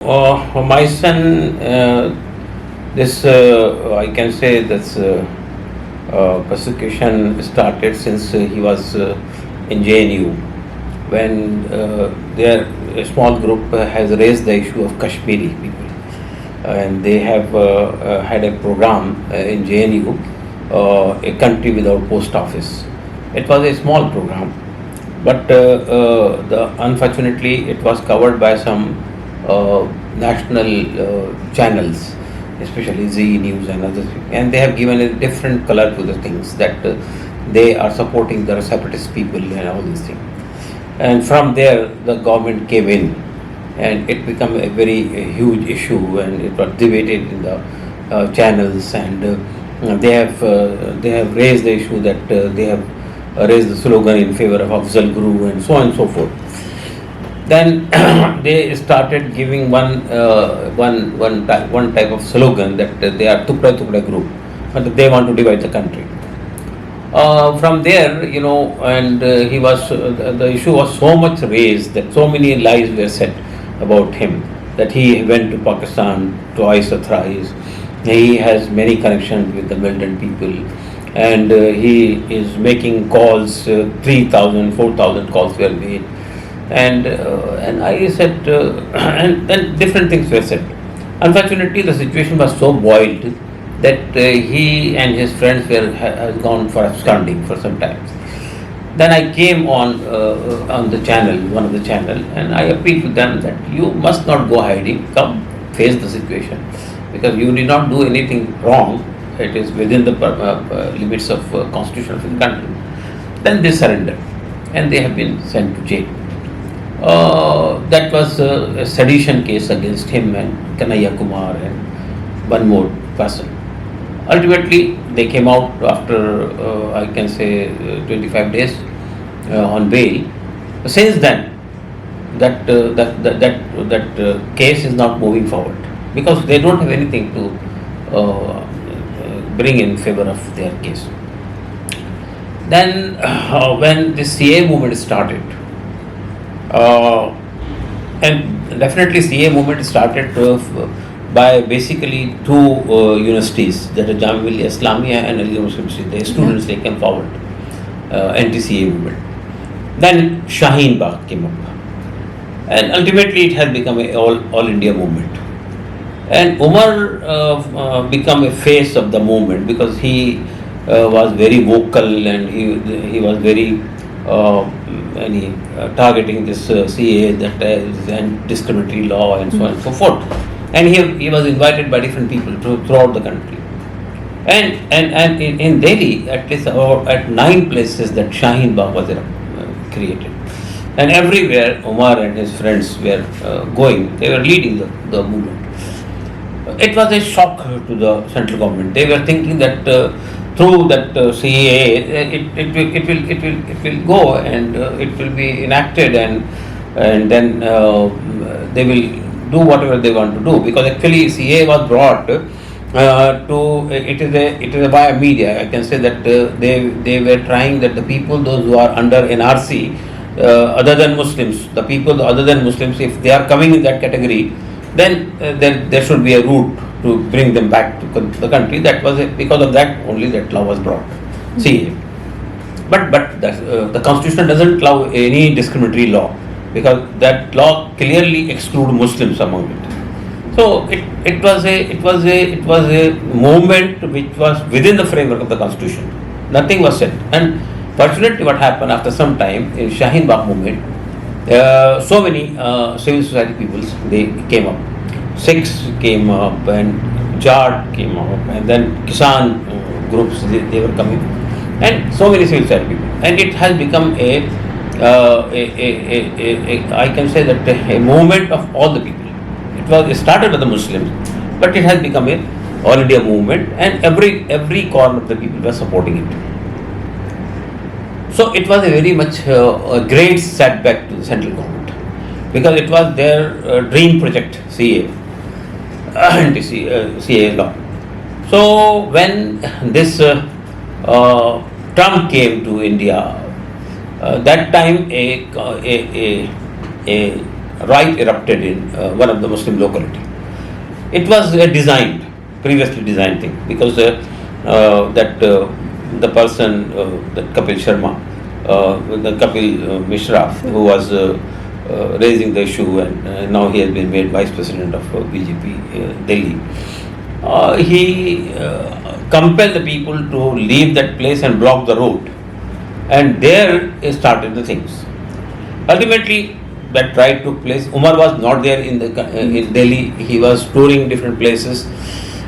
My son, this I can say this persecution started since he was in JNU, when their a small group has raised the issue of Kashmiri people, and they have had a program in JNU, a country without post office. It was a small program, but unfortunately it was covered by some national channels, especially Z News and others, and they have given a different color to the things, that they are supporting the separatist people and all these things. And from there, the government came in, and it became a very huge issue, and it was debated in the channels, and they have raised the issue that they have raised the slogan in favor of Afzal Guru and so on and so forth. Then they started giving one type of slogan that they are Tukda Tukda group, but they want to divide the country. From there, and the issue was so much raised that so many lies were said about him, that he went to Pakistan twice or thrice. He has many connections with the militant people, and he is making calls, 3,000, 4,000 calls were made. And I said, and then different things were said. Unfortunately, the situation was so boiled that he and his friends had gone for absconding for some time. Then I came on the channel, one of the channel, and I appealed to them that you must not go hiding. Come, face the situation, because you did not do anything wrong. It is within the limits of constitution of the country. Then they surrendered, and they have been sent to jail. That was a sedition case against him and Kanhaiya Kumar and one more person. Ultimately, they came out after, I can say, 25 days on bail. Since then, that case is not moving forward, because they don't have anything to bring in favor of their case. Then, when the CA movement started, and definitely CA movement started by basically two universities, that is Jamia Islamia and Aligarh Muslim University. The students, they came forward, anti-CA movement. Then Shaheen Bagh came up, and ultimately it has become an all India movement. And Umar became a face of the movement, because he was very vocal, and he was very targeting this CA, that is and discriminatory law and so on and so forth. And he was invited by different people throughout the country. And in Delhi, at least at 9 places that Shaheen Bagh was created. And everywhere Umar and his friends were going, they were leading the movement. It was a shock to the central government. They were thinking that through that CAA, it will go, and it will be enacted, and then they will do whatever they want to do, because actually CA was brought to it is a via media. I can say that they were trying that the people, those who are under NRC, other than Muslims, the people other than Muslims, if they are coming in that category, then there should be a route to bring them back to the country. That was because of that only that law was brought. CA. But the constitution doesn't allow any discriminatory law, because that law clearly excludes Muslims among it. So it was a movement which was within the framework of the constitution. Nothing was said. And fortunately, what happened after some time in Shaheen Bagh movement, so many civil society peoples, they came up. Sikhs came up, and Jat came up, and then Kisan groups, they were coming, and so many civil society people. And it has become I can say that a movement of all the people. It started with the Muslims, but it has become a all India movement, and every corner of the people were supporting it. So it was a very much a great setback to the central government, because it was their dream project, CA, CA law. So when this Trump came to India, that time a riot erupted in one of the Muslim locality. It was a previously designed thing, because the person, that Kapil Sharma, the Kapil Mishra, who was raising the issue, and now he has been made vice president of BJP Delhi. He compelled the people to leave that place and block the road, and there started the things. Ultimately, that riot took place. Umar was not there in Delhi. He was touring different places.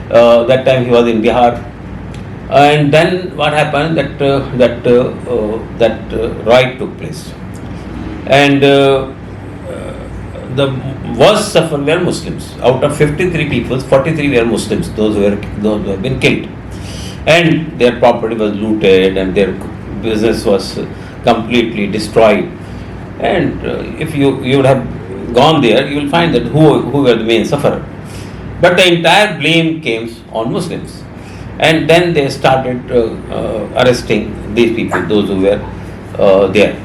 That time he was in Bihar. And then what happened? That riot took place, and the worst suffered were Muslims. Out of 53 people, 43 were Muslims. Those who have been killed, and their property was looted, and their business was completely destroyed. And if you would have gone there, you will find that who were the main sufferer. But the entire blame came on Muslims. And then they started arresting these people, those who were there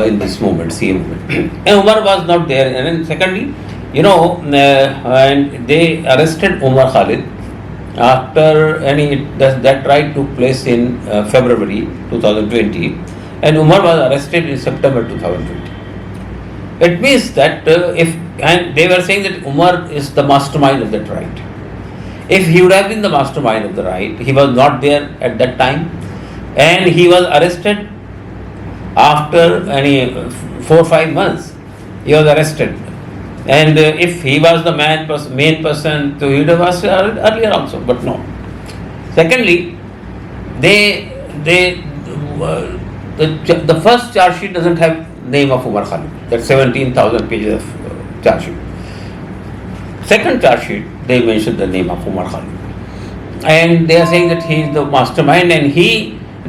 in this movement, CA movement. And Umar was not there. And then secondly, and they arrested Umar Khalid after that riot took place in February 2020, and Umar was arrested in September 2020. It means that and they were saying that Umar is the mastermind of that riot. If he would have been the mastermind of the riot, he was not there at that time, and he was arrested after 4 or 5 months. He was arrested, and if he was the main person, so he would have asked earlier also, but no. Secondly, the first charge sheet doesn't have name of Umar Khalid. That's 17,000 pages of charge sheet. Second charge sheet, they mentioned the name of Umar Khalid, and they are saying that he is the mastermind, and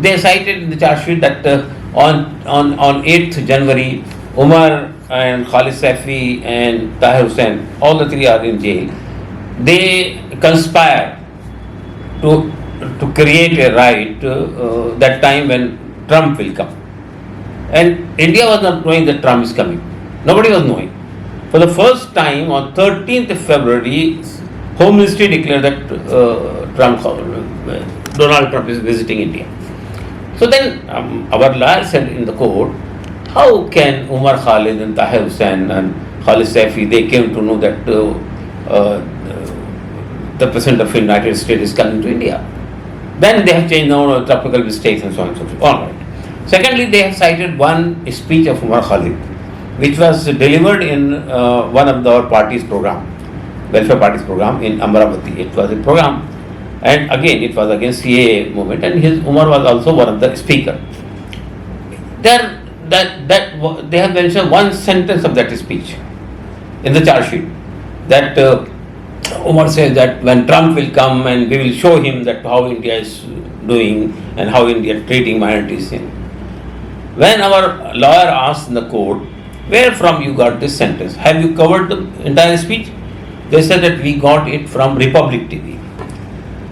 they cited in the charge sheet that on 8th January, Umar and Khalid Safi and Tahir Hussain, all the three are in jail. They conspire to create a riot that time when Trump will come. And India was not knowing that Trump is coming. Nobody was knowing. For the first time, on 13th of February, Home Ministry declared that Donald Trump is visiting India. So then our lawyer said in the court, how can Umar Khalid and Tahir Hussain and Khalid Safi, they came to know that the President of the United States is coming to India? Then they have changed now tropical mistakes and so on and so forth. All right. Secondly, they have cited one speech of Umar Khalid, which was delivered in one of our party's program, welfare party's program in Amravati. It was a program, and again it was against CAA movement, and Umar was also one of the speaker. There, they have mentioned one sentence of that speech in the charge sheet, that Umar says that when Trump will come and we will show him that how India is doing and how India is treating minorities. When our lawyer asked in the court, where from you got this sentence? Have you covered the entire speech? They said that we got it from Republic TV.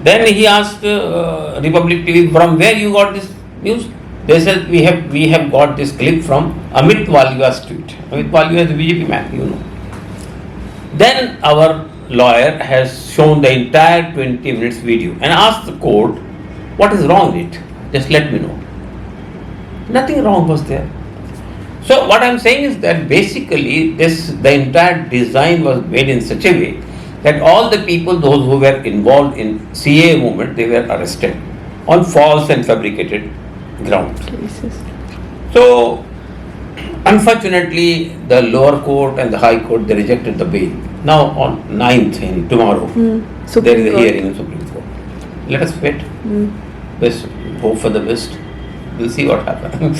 Then he asked Republic TV, from where you got this news? They said we have got this clip from Amit Walia's tweet. Amit Walia is a BJP man, you know. Then our lawyer has shown the entire 20 minutes video and asked the court, what is wrong with it? Just let me know. Nothing wrong was there. So what I am saying is that basically the entire design was made in such a way that all the people, those who were involved in CAA movement, they were arrested on false and fabricated grounds. So unfortunately, the lower court and the high court, they rejected the bail. Now on 9th, tomorrow, there is a hearing in Supreme Court. Let us wait. Best hope for the best. We'll see what happens.